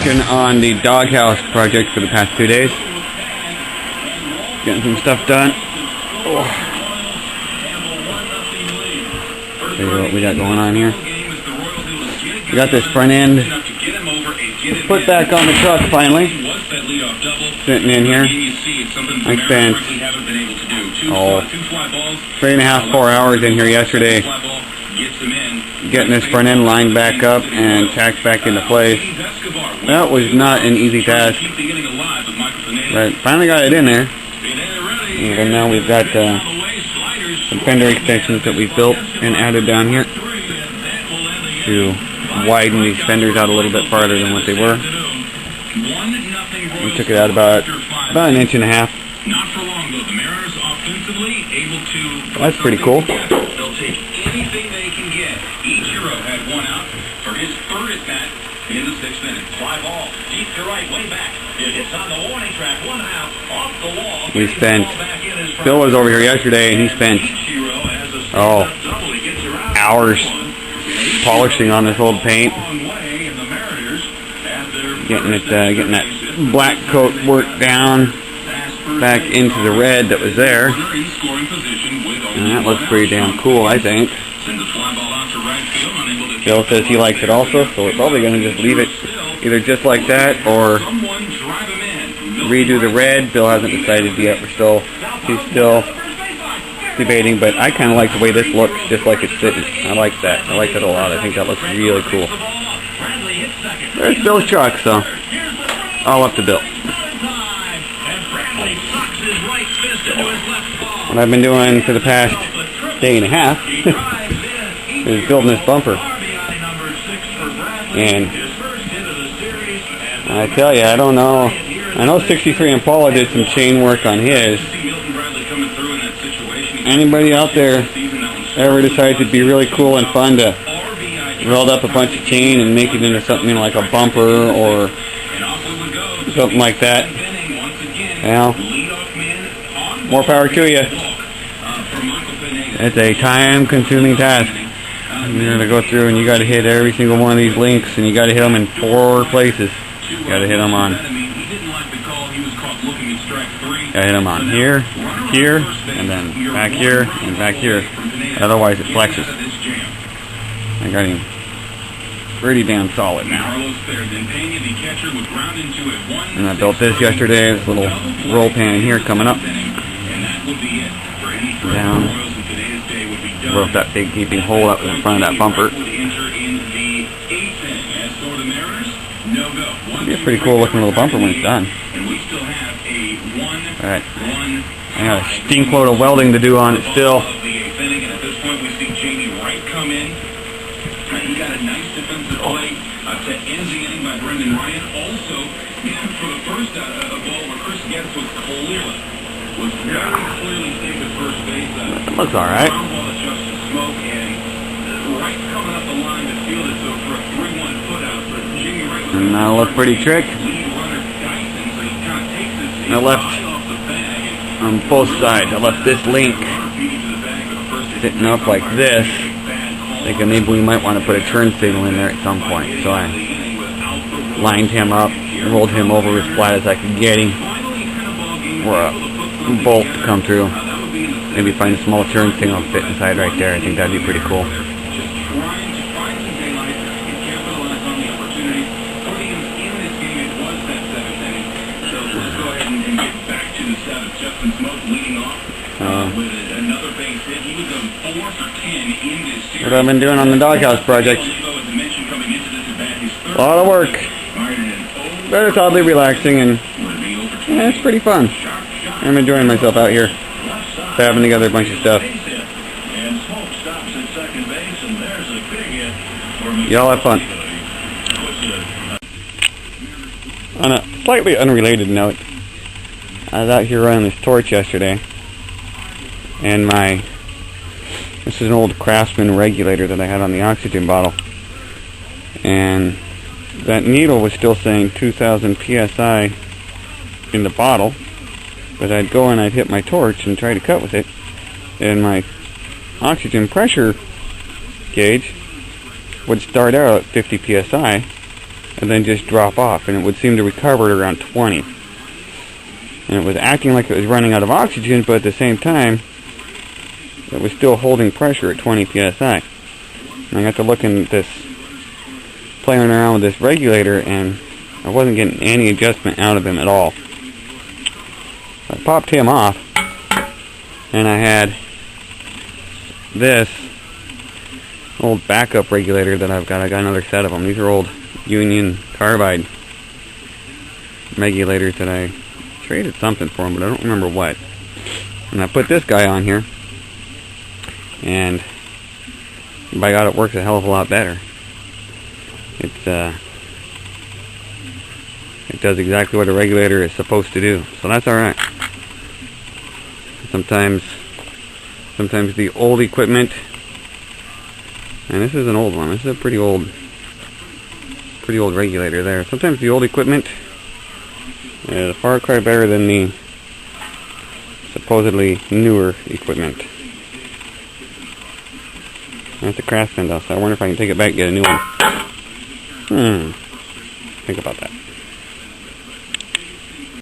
working on the doghouse project for the past 2 days. Getting some stuff done. Oh. See what we got going on here. We got this front end put back on the truck finally. Sitting in here. I spent 3.5, 4 hours in here yesterday getting this front end lined back up and tacked back into place. That was not an easy task, but finally got it in there. And now we've got some fender extensions that we built and added down here to widen these fenders out a little bit farther than what they were. We took it out about 1.5 inches. That's pretty cool. They'll take anything they can get. Ichiro had one out for his third at bat in the 6th inning. Fly ball deep to right, way back. It hits on the warning track. One out off the wall. We spent. Bill was over here yesterday, and he spent hours polishing on this old paint, getting that black coat worked down back into the red that was there, and that looks pretty damn cool, I think. Bill says he likes it also, so we're probably going to just leave it either just like that or redo the red. Bill hasn't decided yet. He's still debating, but I kind of like the way this looks, just like it's sitting. I like that. I like that a lot. I think that looks really cool. There's Bill's truck, so all up to Bill. What I've been doing for the past day and a half is building this bumper. And I tell you, I don't know. I know 63 Impala did some chain work on his. Anybody out there ever decides it'd be really cool and fun to weld up a bunch of chain and make it into something like a bumper or something like that? Well, more power to you. It's a time-consuming task. You're going to go through and you got to hit every single one of these links, and you got to hit them in 4 places. You got to hit them on. Got to hit them on here, here, and then back here, and back here. Otherwise, it flexes. I got him pretty damn solid now. And I built this yesterday. This little roll pan here coming up. Down. Wrote that big gaping hole up in front of that bumper. It'll be a pretty cool looking little bumper when it's done. Alright. I got a stink load of welding to do on it still. It looks alright. And that'll look pretty trick. I left on both sides. I left this link sitting up like this, thinking maybe we might want to put a turn signal in there at some point. So I lined him up, rolled him over as flat as I could get him, or a bolt to come through. Maybe find a small turn signal to fit inside right there. I think that'd be pretty cool. What I've been doing on the doghouse project. A lot of work. But it's oddly relaxing, and yeah, it's pretty fun. I'm enjoying myself out here, fabbing together a bunch of stuff. Y'all have fun. On a slightly unrelated note, I was out here running this torch yesterday, and this is an old Craftsman regulator that I had on the oxygen bottle, and that needle was still saying 2000 psi in the bottle, but I'd go and I'd hit my torch and try to cut with it, and my oxygen pressure gauge would start out at 50 psi, and then just drop off, and it would seem to recover at around 20. And it was acting like it was running out of oxygen, but at the same time, it was still holding pressure at 20 psi. And I got to looking at this, playing around with this regulator, and I wasn't getting any adjustment out of him at all. I popped him off, and I had this old backup regulator that I've got. I got another set of them. These are old Union Carbide regulators that I traded something for them, but I don't remember what. And I put this guy on here, and by God, it works a hell of a lot better. It does exactly what a regulator is supposed to do, so that's all right. Sometimes the old equipment, and this is an old one. This is a pretty old regulator there. Sometimes the old equipment is a far cry better than the supposedly newer equipment. That's a Craftsman though, so I wonder if I can take it back and get a new one. Think about that.